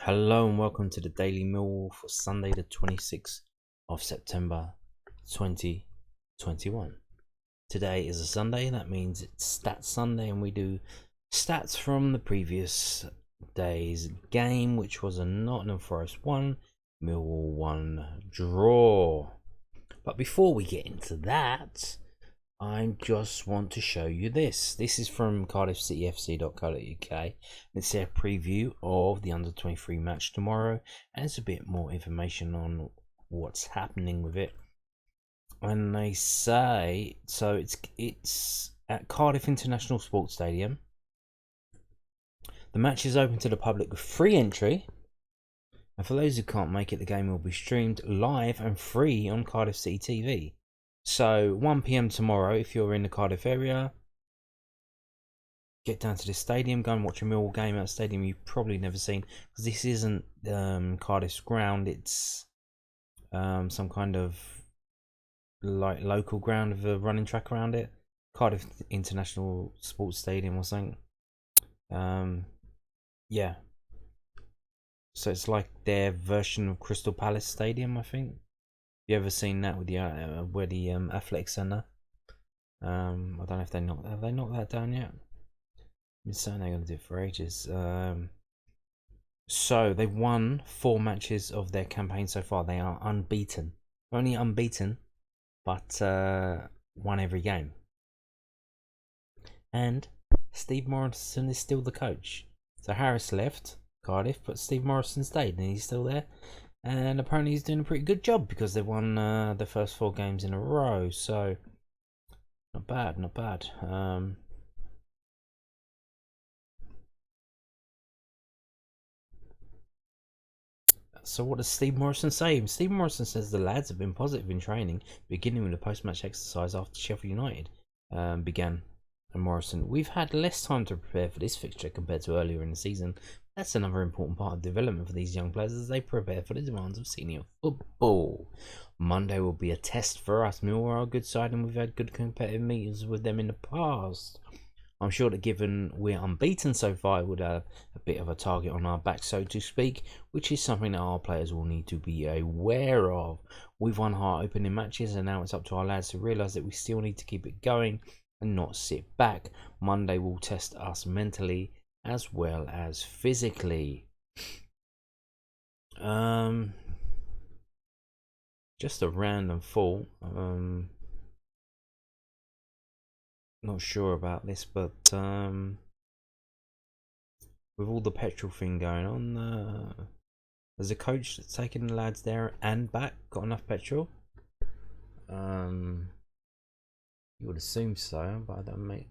Hello and welcome to the Daily Millwall for Sunday the 26th of September 2021. Today is a Sunday, that means it's Stats Sunday, and we do stats from the previous day's game, which was a Nottingham Forest 1, Millwall 1 draw. But before we get into that, I just want to show you this. This is from cardiffcityfc.co.uk. It's their preview of the under-23 match tomorrow, and it's a bit more information on what's happening with it. And they say, so it's at Cardiff International Sports Stadium. The match is open to the public with free entry. And for those who can't make it, the game will be streamed live and free on Cardiff City TV. So 1 PM tomorrow, if you're in the Cardiff area, get down to the stadium, go and watch a Millwall game at a stadium you've probably never seen, because this isn't Cardiff's ground. It's some kind of like local ground with a running track around it, Cardiff International Sports Stadium or something. Yeah, so it's like their version of Crystal Palace Stadium, I think. You ever seen that with the where the athletic centre? I don't know if have they knocked that down yet? I'm saying they're going to do it for ages. So they've won 4 matches of their campaign so far. They are unbeaten, only unbeaten, but won every game. And Steve Morrison is still the coach. So Harris left Cardiff, but Steve Morrison stayed, and he's still there. And apparently he's doing a pretty good job because they've won the first 4 games in a row. So not bad, not bad. So what does Steve Morrison say? Steve Morrison says the lads have been positive in training, beginning with a post-match exercise after Sheffield United began. And Morrison, we've had less time to prepare for this fixture compared to earlier in the season. That's another important part of development for these young players as they prepare for the demands of senior football. Monday will be a test for us. Millwall are a good side and we've had good competitive meetings with them in the past. I'm sure that given we're unbeaten so far, it would have a bit of a target on our back, so to speak, which is something that our players will need to be aware of. We've won heart-opening matches, and now it's up to our lads to realise that we still need to keep it going and not sit back. Monday will test us mentally as well as physically. Just a random thought. Not sure about this, but with all the petrol thing going on, has the coach that's taking the lads there and back got enough petrol? You would assume so, but I don't make.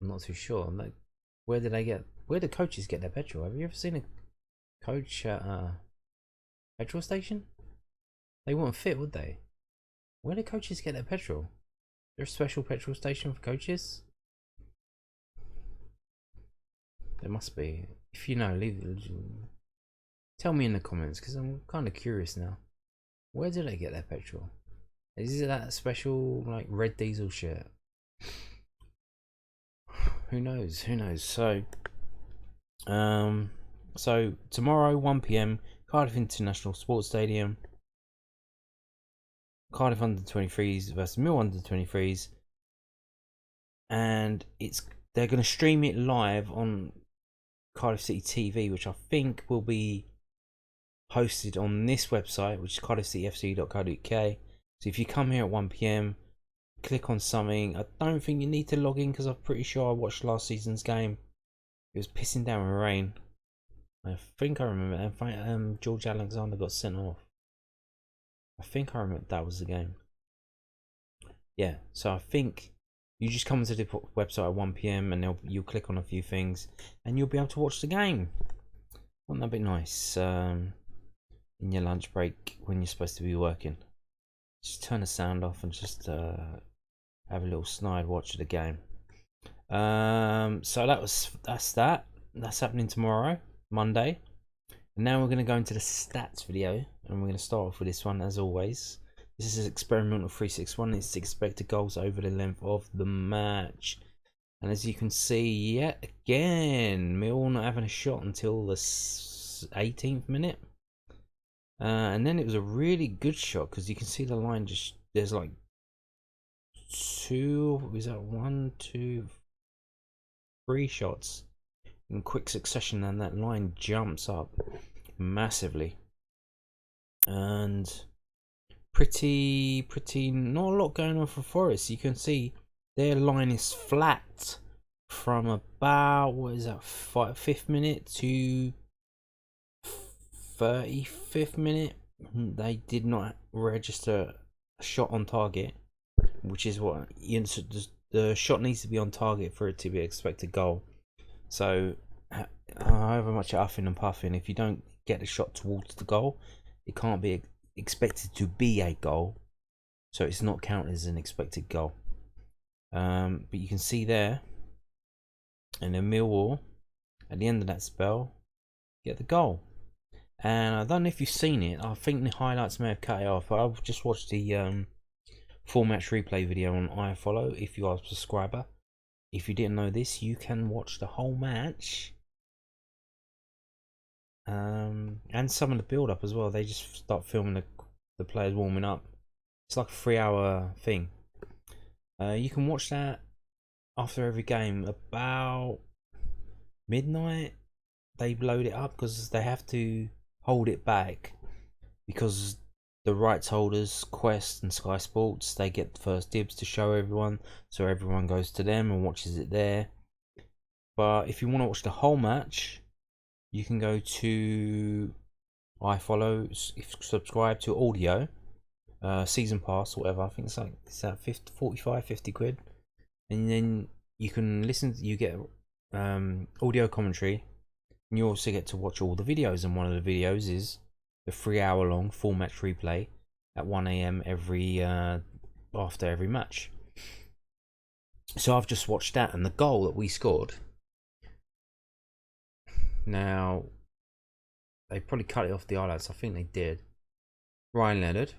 I'm not too sure. Like, where do coaches get their petrol? Have you ever seen a coach at a petrol station? They wouldn't fit, would they? Where do coaches get their petrol? Is there a special petrol station for coaches? There must be. If you know, tell me in the comments, because I'm kind of curious now. Where do they get their petrol? Is it that special like red diesel shit? Who knows? Who knows? So tomorrow 1 PM, Cardiff International Sports Stadium. Cardiff under-23s versus Mill under-23s, and they're going to stream it live on Cardiff City TV, which I think will be hosted on this website, which is cardiffcityfc.co.uk. So if you come here at 1 PM, click on something. I don't think you need to log in because I'm pretty sure I watched last season's game. It was pissing down with rain. I think I remember. In fact, George Alexander got sent off. I think I remember that was the game. Yeah, so I think you just come to the website at 1 PM and you'll click on a few things and you'll be able to watch the game. Wouldn't that be nice? In your lunch break when you're supposed to be working, just turn the sound off and just have a little snide watch of the game. So that's happening tomorrow, Monday. And now we're going to go into the stats video, and we're going to start off with this one as always. This is experimental 361. It's expected goals over the length of the match. And as you can see, yet again, Millwall not having a shot until the was 18th minute. And then it was a really good shot because you can see the line just, there's like one, two, three shots in quick succession, and that line jumps up massively. And pretty not a lot going on for Forest. You can see their line is flat from about, what is that, 5th minute to 35th minute. They did not register a shot on target, which is what the shot needs to be on target for it to be expected goal. So however much huffing and puffing, if you don't get the shot towards the goal, it can't be expected to be a goal, so it's not counted as an expected goal. But you can see there, and then Millwall at the end of that spell get the goal. And I don't know if you've seen it. I think the highlights may have cut it off, but I've just watched the full match replay video on iFollow. If you are a subscriber, if you didn't know this, you can watch the whole match, and some of the build up as well. They just start filming the players warming up. It's like a 3-hour thing. You can watch that after every game about midnight. They load it up because they have to hold it back because the rights holders, Quest and Sky Sports, they get first dibs to show everyone, so everyone goes to them and watches it there. But if you want to watch the whole match, you can go to iFollow, subscribe to audio, season pass, whatever. I think it's at 50 quid, and then you can listen. You get audio commentary, and you also get to watch all the videos. And one of the videos is the 3-hour long full match replay at 1 AM every after every match. So I've just watched that, and the goal that we scored. Now, they probably cut it off the highlights. I think they did. Ryan Leonard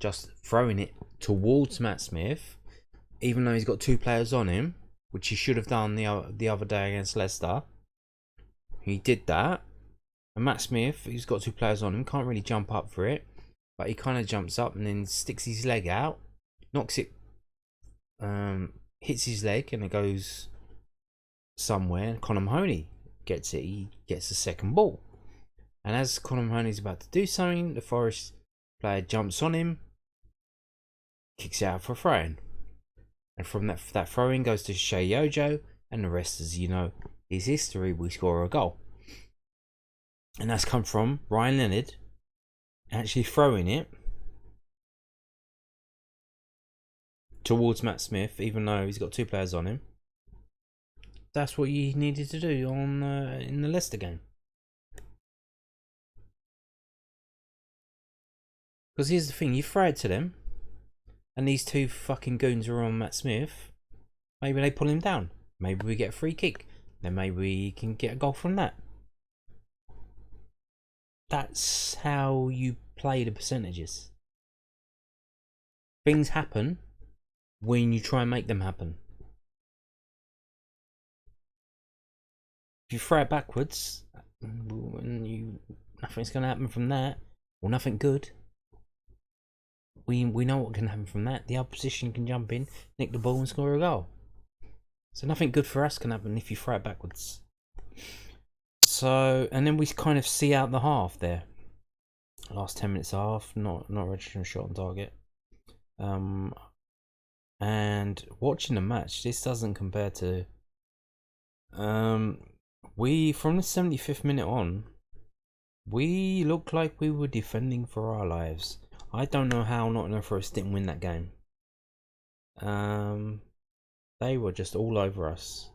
just throwing it towards Matt Smith, even though he's got 2 players on him, which he should have done the other day against Leicester. He did that. And Matt Smith, who's got 2 players on him, can't really jump up for it, but he kind of jumps up and then sticks his leg out, knocks it, hits his leg, and it goes somewhere. Conor Mahoney gets it. He gets the second ball, and as Conor Mahoney's about to do something, the Forest player jumps on him, kicks it out for a throw-in, and from that throw-in goes to Shea Yojo, and the rest, as you know, is history. We score a goal. And that's come from Ryan Leonard actually throwing it towards Matt Smith, even though he's got 2 players on him. That's what you needed to do on in the Leicester game. Because here's the thing, you throw it to them, and these 2 fucking goons are on Matt Smith. Maybe they pull him down. Maybe we get a free kick. Then maybe we can get a goal from that. That's how you play the percentages. Things happen when you try and make them happen. If you throw it backwards, nothing's going to happen from that. Well, nothing good. We know what can happen from that. The opposition can jump in, nick the ball, and score a goal. So nothing good for us can happen if you throw it backwards. So, and then we kind of see out the half there. Last 10 minutes half, not registering a shot on target. And watching the match, this doesn't compare to. We, from the 75th minute on, we looked like we were defending for our lives. I don't know how Nottingham Forest didn't win that game. They were just all over us.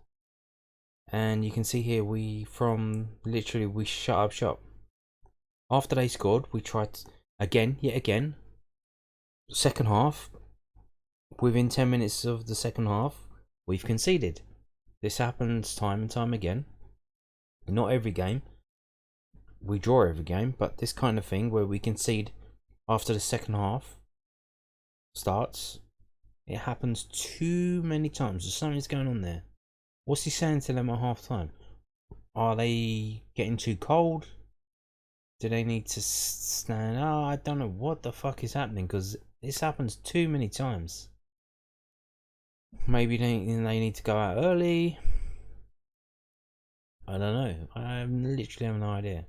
And you can see here, we shut up shop. After they scored, we tried yet again. Second half, within 10 minutes of the second half, we've conceded. This happens time and time again. Not every game. We draw every game, but this kind of thing where we concede after the second half starts, it happens too many times. There's something's going on there. What's he saying to them at half time? Are they getting too cold? Do they need to stand? Oh, I don't know what the fuck is happening, because this happens too many times. Maybe they need to go out early. I don't know. I literally have no idea.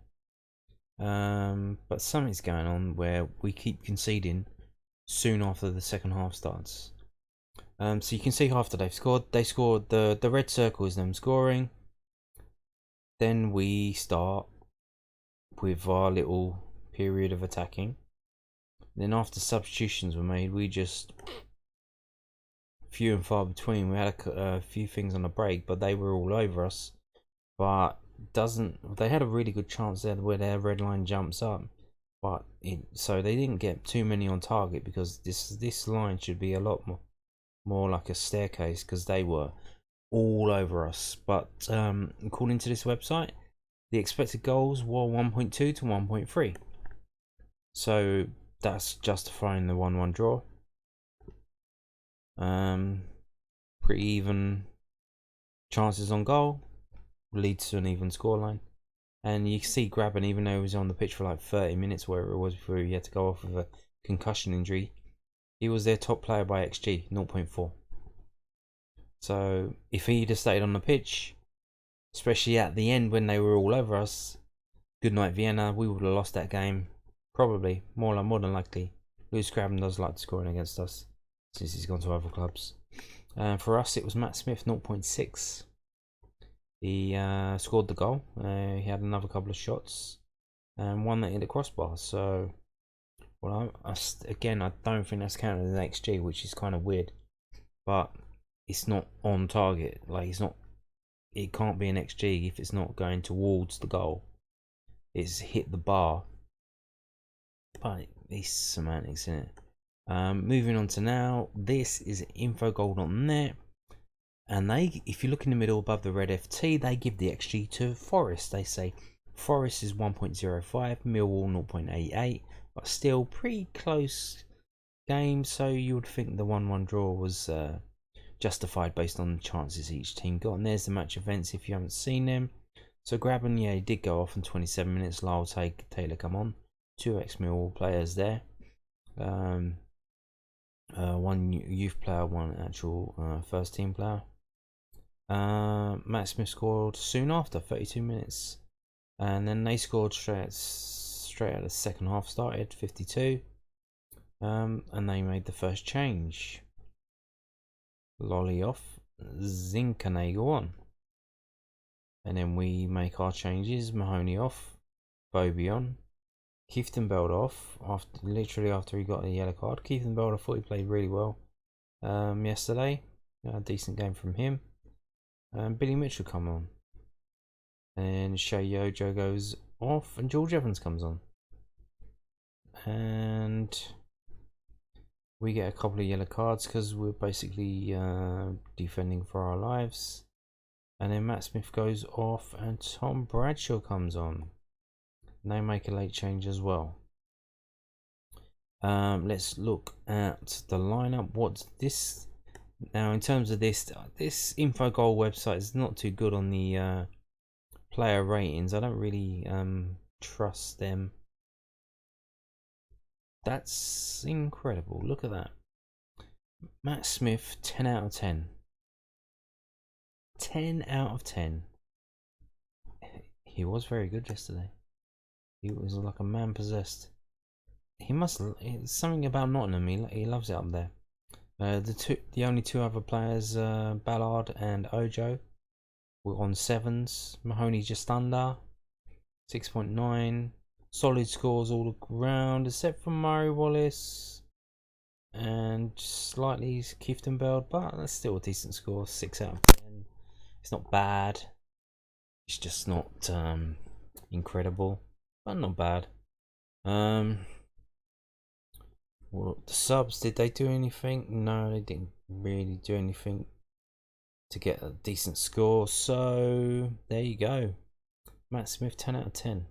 But something's going on where we keep conceding soon after the second half starts. So you can see after they've scored, they scored, the red circle is them scoring. Then we start with our little period of attacking. Then after substitutions were made, we just few and far between. We had a few things on the break, but they were all over us. But they had a really good chance there where their red line jumps up, but so they didn't get too many on target, because this line should be a lot more like a staircase, because they were all over us. But according to this website, the expected goals were 1.2 to 1.3, so that's justifying the 1-1 draw. Pretty even chances on goal leads to an even scoreline. And you can see Graben, even though he was on the pitch for like 30 minutes, wherever it was, before he had to go off with a concussion injury, he was their top player by XG, 0.4. So if he'd have stayed on the pitch, especially at the end when they were all over us, good night Vienna, we would have lost that game. Probably, more than likely. Lewis Graben does like scoring against us, since he's gone to other clubs. For us, it was Matt Smith, 0.6. He scored the goal. He had another couple of shots, and one that hit the crossbar. So, well, again, I don't think that's counted as XG, which is kind of weird. But it's not on target. Like, it's not. It can't be an XG if it's not going towards the goal. It's hit the bar. But it's semantics, isn't it? Moving on to now. This is infogoal.net. And if you look in the middle above the red FT, they give the XG to Forest. They say Forest is 1.05, Millwall 0.88, but still pretty close games. So you would think the 1-1 draw was justified based on the chances each team got. And there's the match events if you haven't seen them. So Graben, yeah, he did go off in 27 minutes. Lyle Taylor come on. 2 ex-Millwall players there. One youth player, one actual first team player. Matt Smith scored soon after, 32 minutes, and then they scored straight out the second half started, 52, and they made the first change. Lolly off, Zinkanagel on, and then we make our changes. Mahoney off, Bobby on, Kieftenbeld off literally after he got the yellow card. Kieftenbeld, I thought he played really well yesterday. A decent game from him. Billy Mitchell come on, and Shea Yojo goes off, and George Evans comes on, and we get a couple of yellow cards because we're basically defending for our lives. And then Matt Smith goes off, and Tom Bradshaw comes on, and they make a late change as well. Let's look at the lineup. What's this? Now, in terms of this Infogoal website is not too good on the player ratings. I don't really trust them. That's incredible. Look at that. Matt Smith, 10 out of 10. 10 out of 10. He was very good yesterday. He was like a man possessed. He must. It's something about Nottingham. He loves it up there. The only two other players, Ballard and Ojo, were on 7s. Mahoney just under 6.9. Solid scores all around, except for Murray Wallace and slightly Kieftenbeld, but that's still a decent score. 6 out of 10. It's not bad. It's just not incredible, but not bad. Well, the subs, did they do anything? No, they didn't really do anything to get a decent score. So there you go. Matt Smith, 10 out of 10.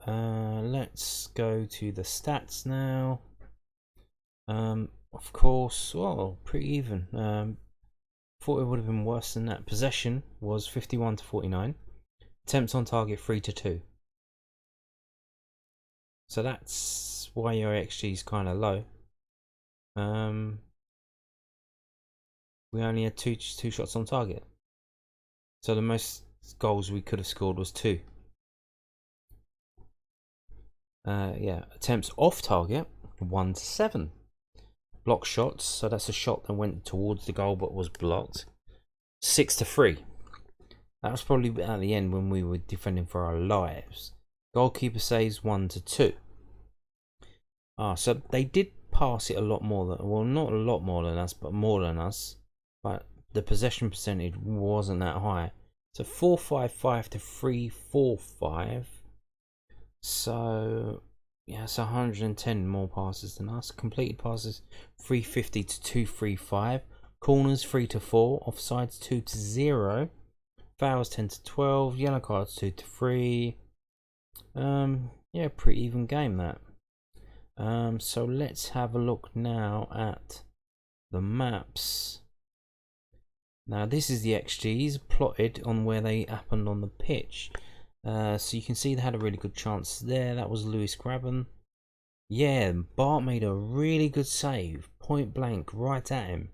Let's go to the stats now. Of course, well, pretty even. Thought it would have been worse than that. Possession was 51 to 49. Attempts on target 3 to 2. So that's why your XG is kind of low. We only had two shots on target. So the most goals we could have scored was 2. Yeah, attempts off target 1 to 7. Block shots, so that's a shot that went towards the goal but was blocked. 6 to 3. That was probably at the end when we were defending for our lives. Goalkeeper saves 1 to 2. So they did pass it a lot more than, well, not a lot more than us, but more than us. But the possession percentage wasn't that high. So 4-5-5 to 3-4-5. So yeah, it's 110 more passes than us. Completed passes 350 to 235. Corners 3 to 4. Offsides 2 to 0. Fouls 10 to 12. Yellow cards 2 to 3. Yeah, pretty even game that. So let's have a look now at the maps. Now this is the XGs plotted on where they happened on the pitch. So you can see they had a really good chance there. That was Lewis Graben. Yeah, Bart made a really good save, point blank, right at him.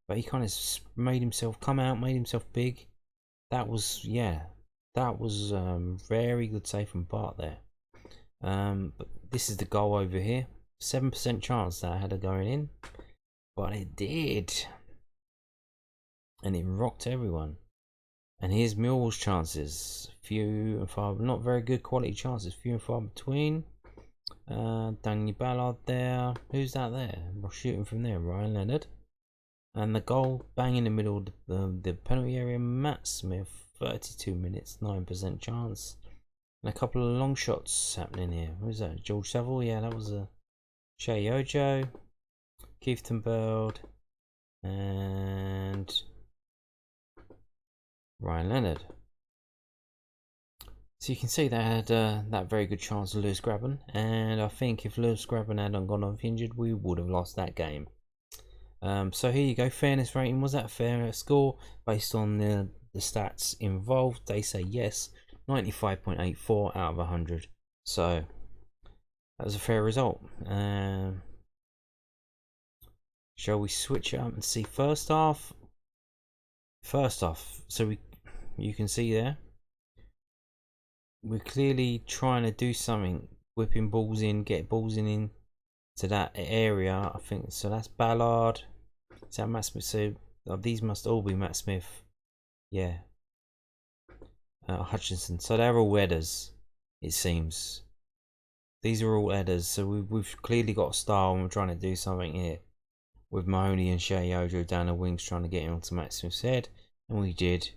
But he kind of made himself come out, made himself big. That was, yeah, that was very good save from Bart there. But this is the goal over here. 7% chance that I had it going in, but it did, and it rocked everyone. And here's Millwall's chances. Few and far, not very good quality chances. Few and far between. Daniel Ballard there. Who's that there? We're shooting from there. Ryan Leonard. And the goal, bang in the middle of the penalty area. Matt Smith. 32 minutes, 9% chance. And a couple of long shots happening here. Who's that? George Saville? Yeah, that was a Shea Ojo. Keith Tenberg. And Ryan Leonard. So you can see they had that very good chance of Lewis Graben, and I think if Lewis Graben hadn't gone off injured, we would have lost that game. So here you go, fairness rating. Was that a fair score based on the stats involved? They say yes, 95.84 out of 100. So that was a fair result. Shall we switch it up and see first half? First off, so you can see there, we're clearly trying to do something, whipping balls in, get balls in to that area. I think so. That's Ballard. Is that Matt Smith? So these must all be Matt Smith. Yeah. Hutchinson. So they're all headers, it seems. These are all headers. So we've clearly got a style, and we're trying to do something here with Mahoney and Shea Ojo down the wings, trying to get him onto Matt Smith's head, and we did.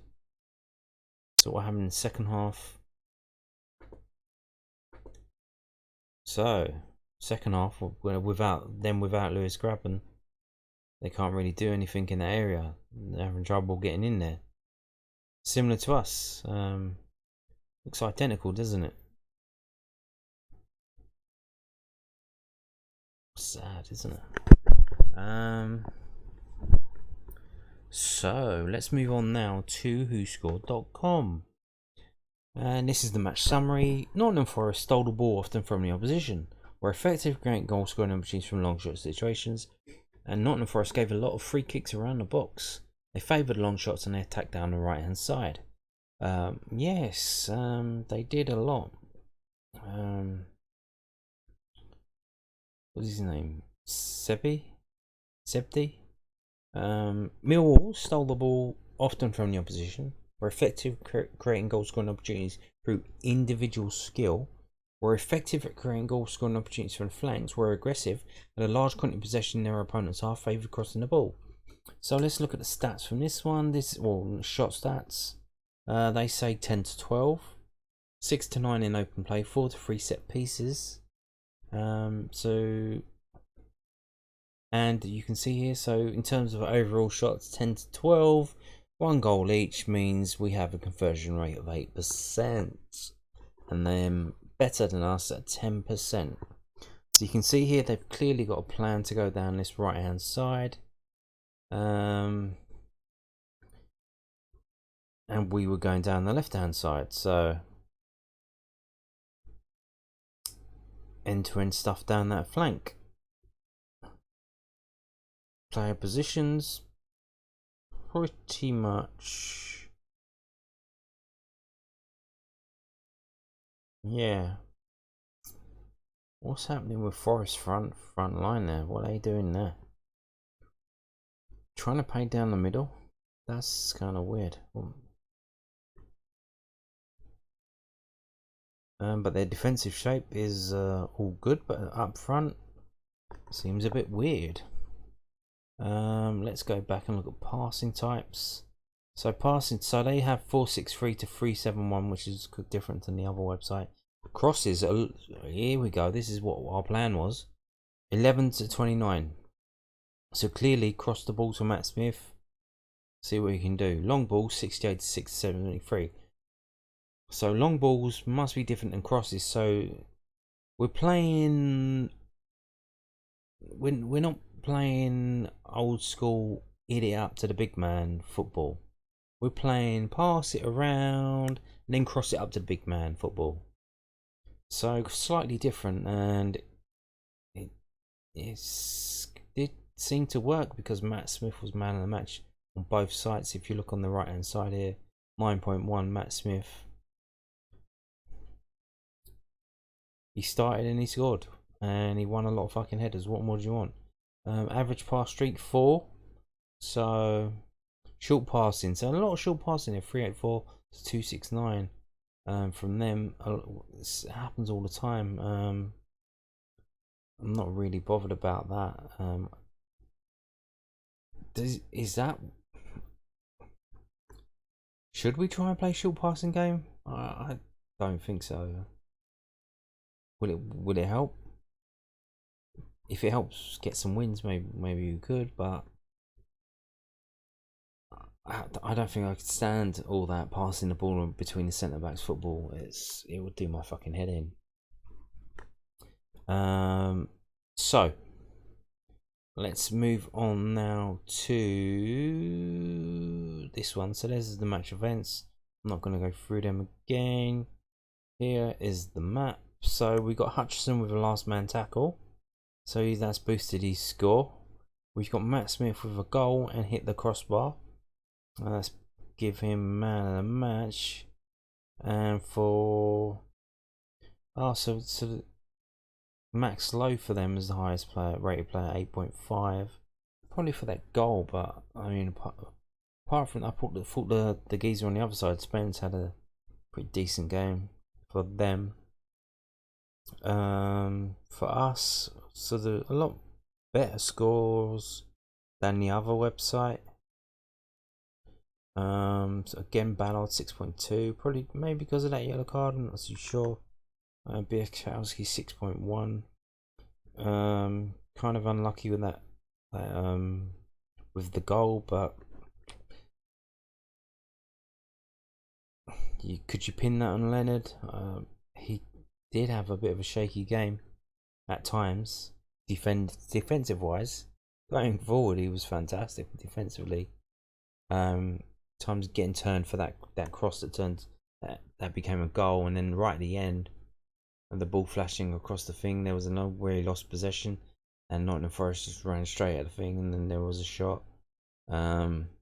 So what happened in the second half? So second half, without Lewis Graben, they can't really do anything in that area. They're having trouble getting in there. Similar to us. Looks identical, doesn't it? Sad, isn't it? So let's move on now to whoscored.com. And this is the match summary. Nottingham Forest stole the ball often from the opposition, were effective, great goal scoring opportunities from long shot situations, and Nottingham Forest gave a lot of free kicks around the box. They favoured long shots and they attacked down the right hand side. Yes, they did a lot. What's his name? Sebdi? Millwall stole the ball often from the opposition, were effective at creating goal scoring opportunities through individual skill, were effective at creating goal scoring opportunities from the flanks, were aggressive, had a large quantity of possession in their opponent's half, favoured crossing the ball. So let's look at the stats from this one. Shot stats. They say 10 to 12, 6 to 9 in open play, 4 to 3 set pieces. And you can see here, so in terms of overall shots, 10 to 12, 1 goal each means we have a conversion rate of 8%, and then better than us at 10%. So you can see here they've clearly got a plan to go down this right hand side, and we were going down the left hand side. So end-to-end stuff down that flank. Player positions, pretty much. Yeah. What's happening with Forest front line there? What are they doing there? Trying to play down the middle? That's kind of weird. But their defensive shape is all good, but up front seems a bit weird. Let's go back and look at passing types. So they have 463 to 371, which is different than the other website. Crosses, here we go. This is what our plan was. 11 to 29. So clearly cross the ball to Matt Smith. See what he can do. Long ball 68 to 673. So long balls must be different than crosses. So we're playing. We're not playing old school hit it up to the big man football. We're playing pass it around and then cross it up to the big man football. So slightly different, and it seemed to work because Matt Smith was man of the match on both sides. If you look on the right hand side here, 9.1 Matt Smith. He started and he scored, and he won a lot of fucking headers. What more do you want? Average pass streak 4. So short passing. So a lot of short passing here. 384 to 269. From them, it happens all the time. I'm not really bothered about that. Is that? Should we try and play short passing game? I don't think so. Will it help? If it helps get some wins, maybe you could, but I don't think I could stand all that passing the ball between the centre backs football. It would do my fucking head in. So let's move on now to this one. So this is the match events. I'm not going to go through them again. Here is the map. So we got Hutchison with a last man tackle. So that's boosted his score. We've got Matt Smith with a goal and hit the crossbar. Let's give him man of the match. And for so Max Lowe for them is the highest rated player, 8.5. Probably for that goal, but I mean apart from that, I thought the geezer on the other side, Spence, had a pretty decent game for them. For us, so a lot better scores than the other website. So again, Ballard 6.2, probably maybe because of that yellow card. I'm not too sure. Biakowski 6.1. Kind of unlucky with that with the goal, but could you pin that on Leonard? He did have a bit of a shaky game at times, defensive wise. Going forward, he was fantastic defensively. Times getting turned for that cross that became a goal, and then right at the end, and the ball flashing across the thing, there was where he lost possession, and Nottingham Forest just ran straight at the thing, and then there was a shot.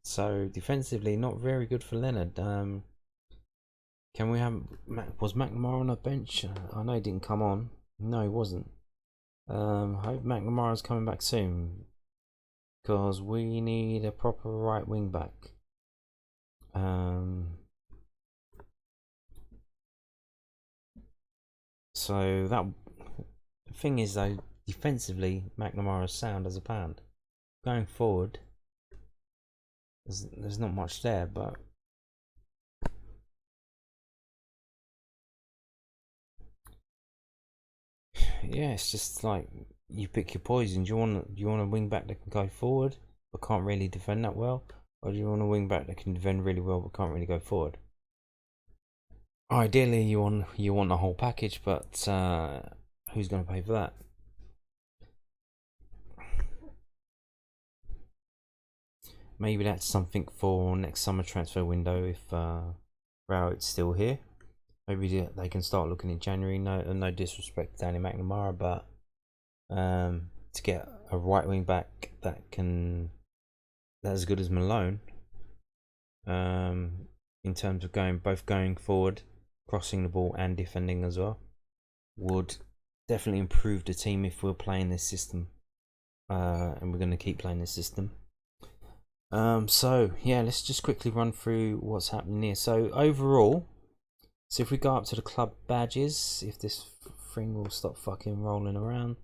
So defensively, not very good for Leonard. Can we have was McNamara on the bench? I know he didn't come on. No, he wasn't. I hope McNamara's coming back soon, because we need a proper right wing back. So that the thing is though, defensively, McNamara's sound as a pound. Going forward, there's not much there, but yeah, it's just like you pick your poison. Do you want a wing back that can go forward but can't really defend that well, or do you want a wing back that can defend really well but can't really go forward? Ideally, you want the whole package, but who's going to pay for that? Maybe that's something for next summer transfer window if Rowett's still here. Maybe they can start looking in January. No disrespect to Danny McNamara, but to get a right wing back that's as good as Malone, in terms of going forward, crossing the ball and defending as well, would definitely improve the team if we're playing this system, and we're going to keep playing this system. So yeah, let's just quickly run through what's happening here. So overall, so if we go up to the club badges, if this thing will stop fucking rolling around,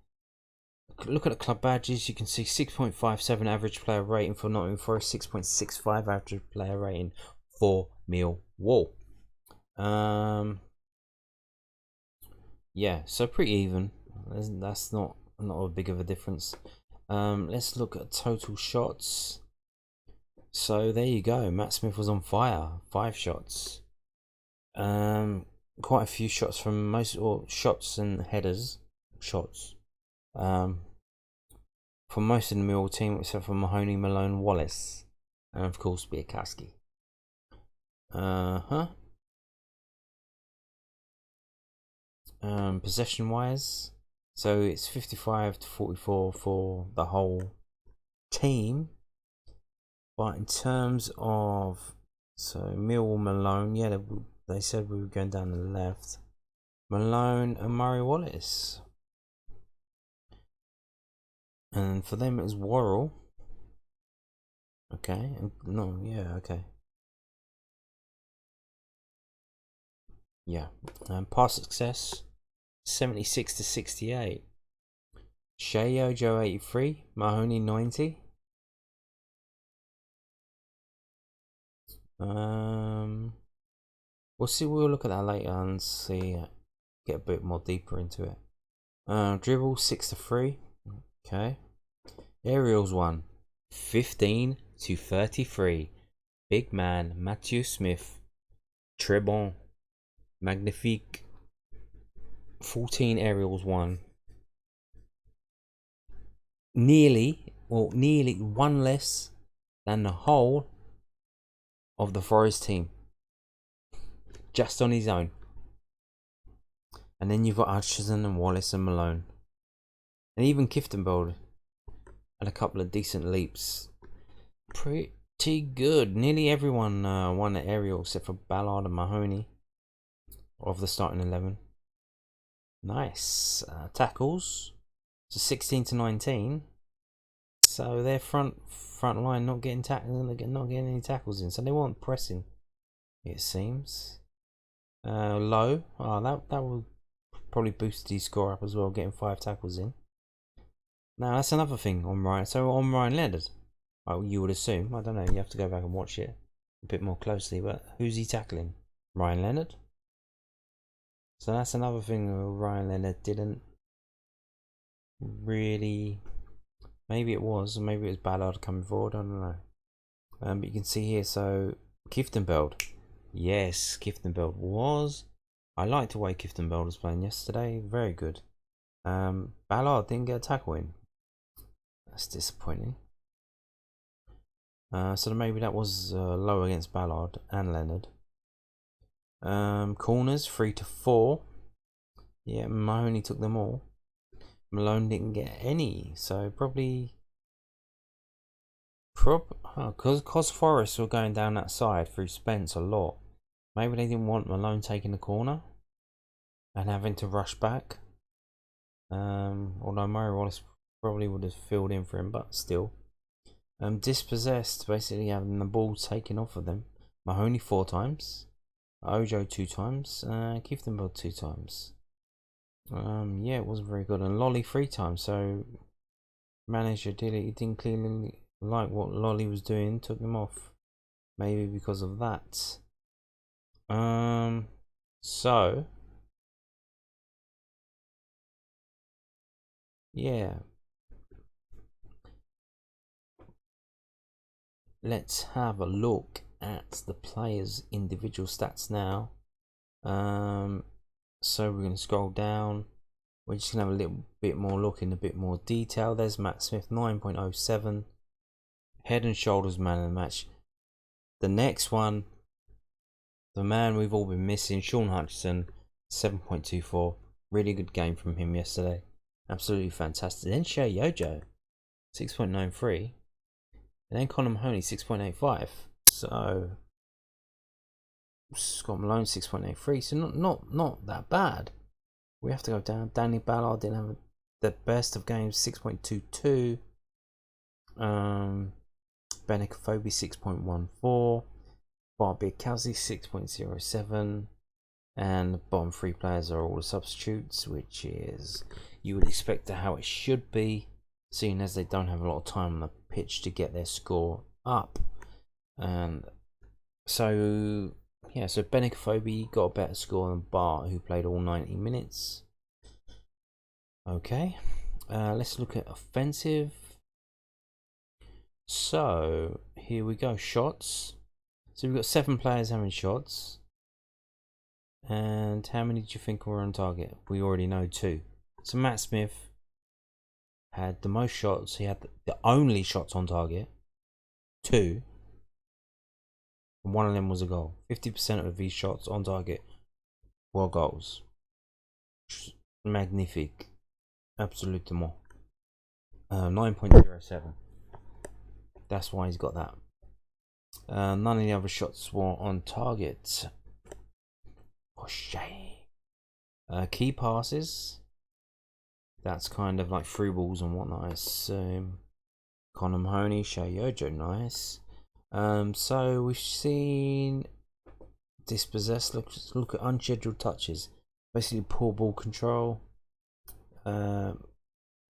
look at the club badges. You can see 6.57 average player rating for Nottingham Forest, 6.65 average player rating for Millwall. Yeah, so pretty even. That's not a big of a difference. Let's look at total shots. So there you go. Matt Smith was on fire. 5 shots. Quite a few shots from shots and headers. Shots. For most of the Millwall team, except for Mahoney, Malone, Wallace, and of course Biakowski. Possession wise, so it's 55 to 44 for the whole team. But in terms of, so Millwall, Malone, yeah, they said we were going down the left. Malone and Murray Wallace. And for them it was Worrell. Okay, no, yeah, okay. Yeah, pass success 76 to 68. Shayo Joe 83, Mahoney 90. We'll look at that later and see, get a bit more deeper into it. Dribble 6 to 3. Okay. Aerials 1, 15 to 33. Big man Matthew Smith. Très bon. Magnifique. 14 aerials 1. Nearly one less than the whole of the Forest team. Just on his own. And then you've got Hutchison and Wallace and Malone. And even Kiftenbold had a couple of decent leaps. Pretty good. Nearly everyone won the aerial except for Ballard and Mahoney of the starting 11. Nice. Tackles. So 16 to 19. So their front line not getting any tackles in. So they weren't pressing, it seems. Low. Oh, that will probably boost his score up as well, getting 5 tackles in. Now that's another thing on Ryan. So on Ryan Leonard, you would assume. I don't know. You have to go back and watch it a bit more closely. But who's he tackling? Ryan Leonard. So that's another thing Ryan Leonard didn't really. Maybe it was Ballard coming forward. I don't know. But you can see here. So Kiftenbeld. Yes, Kiftenbeld was. I liked the way Kiftenbeld was playing yesterday. Very good. Ballard didn't get a tackle in. That's disappointing. So maybe that was low against Ballard and Leonard. Corners 3 to 4. Yeah, Mahoney took them all. Malone didn't get any, so probably because Forest were going down that side through Spence a lot. Maybe they didn't want Malone taking the corner and having to rush back. Although Murray Wallace probably would have filled in for him, but still. Dispossessed, basically having the ball taken off of them. Mahoney 4 times. Ojo 2 times. Kiftenbeld 2 times. Yeah, it wasn't very good. And Lolly 3 times. So manager didn't clearly like what Lolly was doing. Took him off. Maybe because of that. So yeah. Let's have a look at the players' individual stats now. So we're going to scroll down. We're just going to have a little bit more look in a bit more detail. There's Matt Smith, 9.07. Head and shoulders man of the match. The next one, The man we've all been missing, Sean Hutchinson, 7.24. Really good game from him yesterday. Absolutely fantastic. Then Shea Yojo, 6.93. And then Conor Mahoney, 6.85. So Scott Malone, 6.83. So not that bad. We have to go down. Danny Ballard didn't have the best of games, 6.22. Benicophobe, 6.14. Barbie Kelsey, 6.07. And the bottom three players are all the substitutes, which is you would expect how it should be, seeing as they don't have a lot of time on the pitch to get their score up. And so Benicophobe got a better score than Bart, who played all 90 minutes. Okay, let's look at offensive. So here we go, shots. So we've got 7 players having shots. And how many do you think were on target? We already know 2. So Matt Smith had the most shots. He had the only shots on target, 2. And one of them was a goal. 50% of these shots on target were goals. Magnifique. Absolutement. 9.07. That's why he's got that. None of the other shots were on target. Oh, shame. Key passes. That's kind of like through balls and whatnot, I assume. Conor Mahoney, Shea Yojo, nice. So we've seen dispossessed. Look at unscheduled touches. Basically poor ball control. Yeah,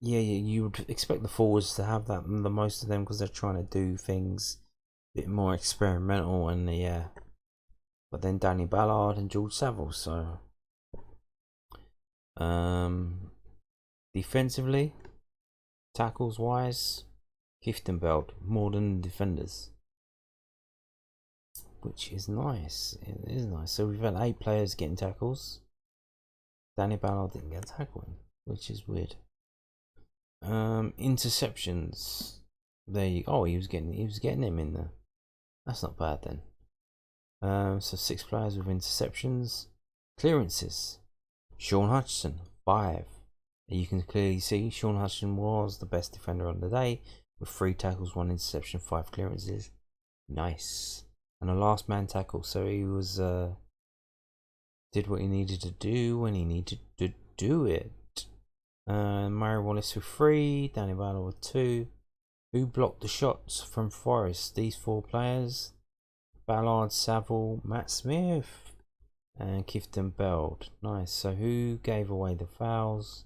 you would expect the forwards to have that, the most of them, because they're trying to do things a bit more experimental, and yeah. But then Danny Ballard and George Saville. So defensively, tackles wise, Kieftenbeld more than defenders, which is nice. It is nice. So we've had 8 players getting tackles. Danny Ballard didn't get a tackle in, which is weird. Interceptions. There you go. Oh, he was getting him in there. That's not bad then. So 6 players with interceptions. Clearances. Sean Hutchinson, 5. You can clearly see Sean Hutchinson was the best defender on the day, with 3 tackles, 1 interception, 5 clearances. Nice. And a last man tackle, so he was did what he needed to do when he needed to do it. Murray Wallace with 3, Danny Ballard with 2. Who blocked the shots from Forest? These 4 players: Ballard, Saville, Matt Smith, and Kieftenbeld. Nice. So who gave away the fouls?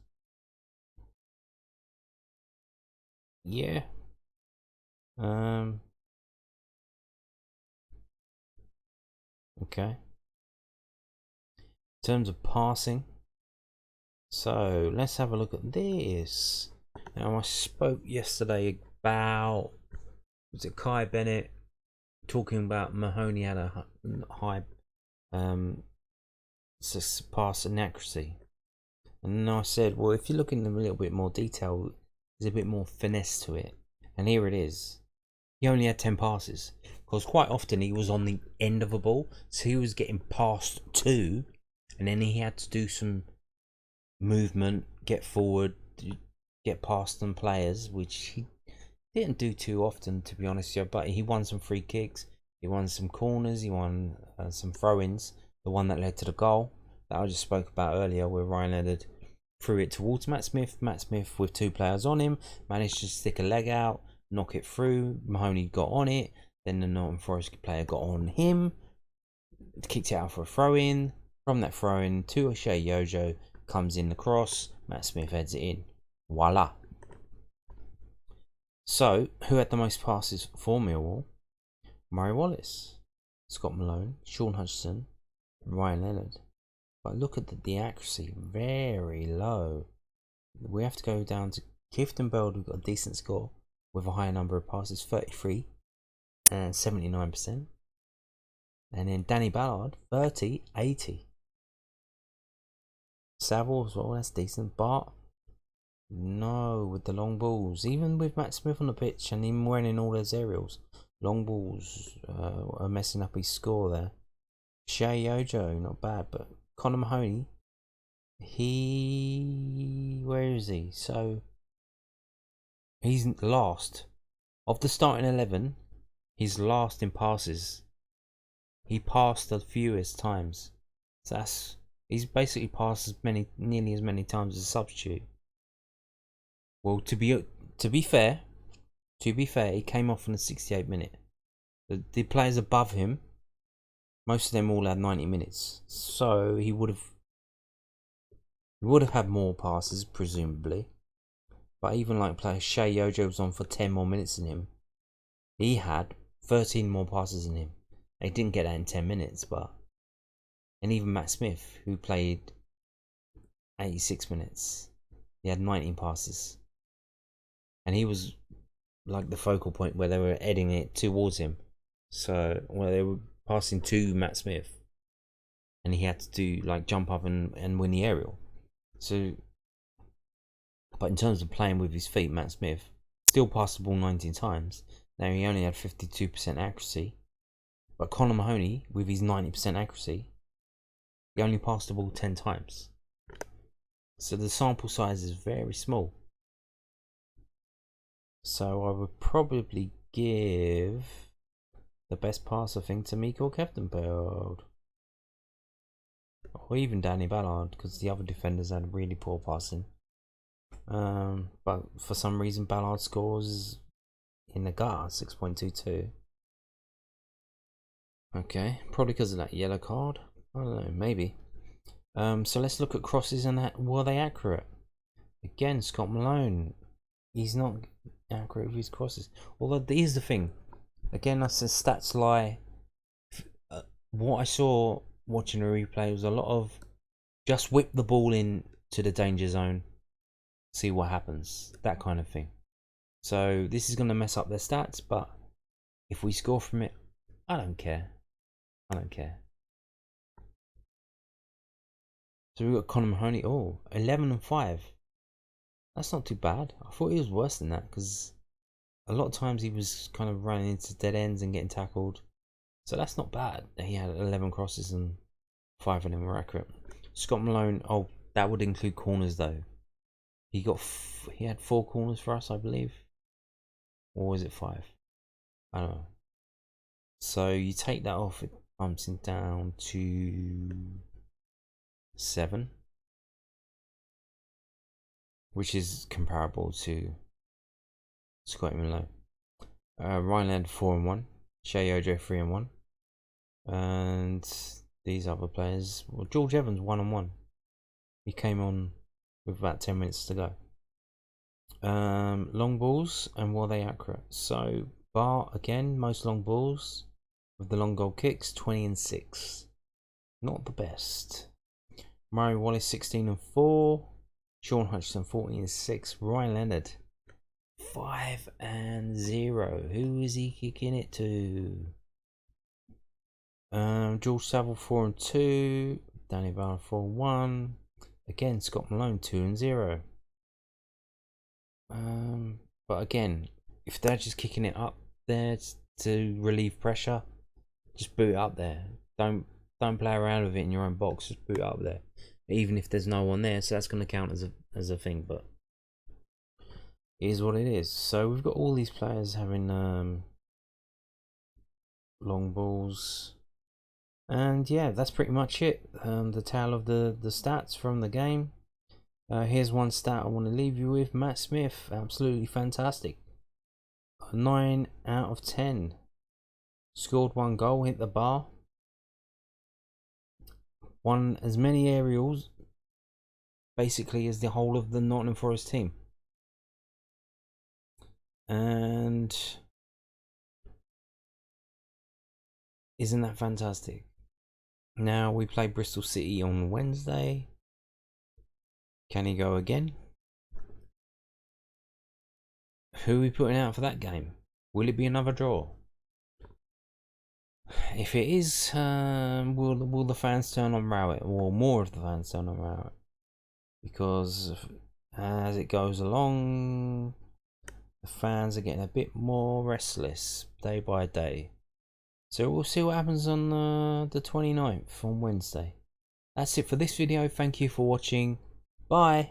Yeah. Okay. In terms of passing, so let's have a look at this. Now, I spoke yesterday about, was it Kai Bennett, talking about Mahoney had a high pass inaccuracy, and then I said, well, if you look in a little bit more detail, there's a bit more finesse to it, and here it is. He only had 10 passes, because quite often he was on the end of a ball, so he was getting passed to, and then he had to do some movement, get forward, get past some players, which he didn't do too often, to be honest with you. But he won some free kicks, he won some corners, he won some throw-ins. The one that led to the goal that I just spoke about earlier, where Ryan Leonard threw it towards Matt Smith. Matt Smith, with 2 players on him, managed to stick a leg out, knock it through. Mahoney got on it, then the Nottingham Forest player got on him, kicked it out for a throw-in. From that throw-in to Shea Yojo, comes in the cross, Matt Smith heads it in. Voila. So, who had the most passes for Millwall? Murray Wallace, Scott Malone, Sean Hutchinson, and Ryan Leonard. But look at the accuracy, very low. We have to go down to Kieftenbeld, who got a decent score with a higher number of passes, 33 and 79%. And then Danny Ballard, 30, 80. Saville as well, that's decent. Bart, no, with the long balls. Even with Matt Smith on the pitch and him winning all those aerials, long balls are messing up his score there. Shea Ojo, not bad, but Conor Mahoney, where is he? So he's last of the starting 11. He's last in passes. He passed the fewest times. So he's basically passed nearly as many times as a substitute. Well, to be fair, he came off in the 68th minute. The players above him, most of them all had 90 minutes, so he would have had more passes presumably. But even like player Shea Ojo was on for 10 more minutes than him. He had 13 more passes than him. He didn't get that in 10 minutes, and even Matt Smith, who played 86 minutes, he had 19 passes, and he was like the focal point where they were heading it towards him. So where they were passing to Matt Smith, and he had to do like jump up and win the aerial. So, but in terms of playing with his feet, Matt Smith still passed the ball 19 times. Now he only had 52% accuracy, but Conor Mahoney, with his 90% accuracy, he only passed the ball 10 times. So the sample size is very small. So I would probably give the best passer thing to Mikael Keftenbeld. Or even Danny Ballard, because the other defenders had really poor passing. But for some reason Ballard scores in the gutter, 6.22. Okay, probably because of that yellow card. I don't know, maybe. So let's look at crosses and were they accurate? Again, Scott Malone, he's not accurate with his crosses. Although here's the thing. Again, that's a stats lie. What I saw watching a replay was a lot of just whip the ball in to the danger zone, see what happens, that kind of thing. So this is going to mess up their stats, but if we score from it, I don't care. So we've got Conor Mahoney. 11 and 5. That's not too bad. I thought he was worse than that, because a lot of times he was kind of running into dead ends and getting tackled. So that's not bad. He had 11 crosses and 5 of them were accurate. Scott Malone, that would include corners though. He had 4 corners for us, I believe. Or was it 5? I don't know. So you take that off, it bumps him down to 7. Which is comparable to Scott Malone. Ryan Laird 4 and 1. Shea Ojo 3 and 1. And these other players, George Evans 1 and 1. He came on with about 10 minutes to go. Long balls, and were they accurate? So Bar again, most long balls with the long goal kicks, 20 and 6. Not the best. Murray Wallace 16 and 4. Sean Hutchinson 14 and 6. Ryan Leonard 5 and 0. Who is he kicking it to? George Saville 4 and 2. Danny Ballard 4 and 1. Again, Scott Malone 2 and 0. But again, if they're just kicking it up there to relieve pressure, just boot it up there. Don't play around with it in your own box. Just boot it up there, even if there's no one there. So that's going to count as a thing. But it is what it is. So we've got all these players having long balls, and yeah, that's pretty much it. The tale of the stats from the game. Here's one stat I want to leave you with. Matt Smith, absolutely fantastic. 9 out of 10. Scored 1 goal, hit the bar. Won as many aerials, basically, as the whole of the Nottingham Forest team. And isn't that fantastic? Now we play Bristol City on Wednesday. Can he go again? Who are we putting out for that game? Will it be another draw? If it is, will the fans turn on Rowett, or more of the fans turn on Rowett? Because as it goes along, the fans are getting a bit more restless day by day. So we'll see what happens on the 29th on Wednesday. That's it for this video. Thank you for watching. Bye.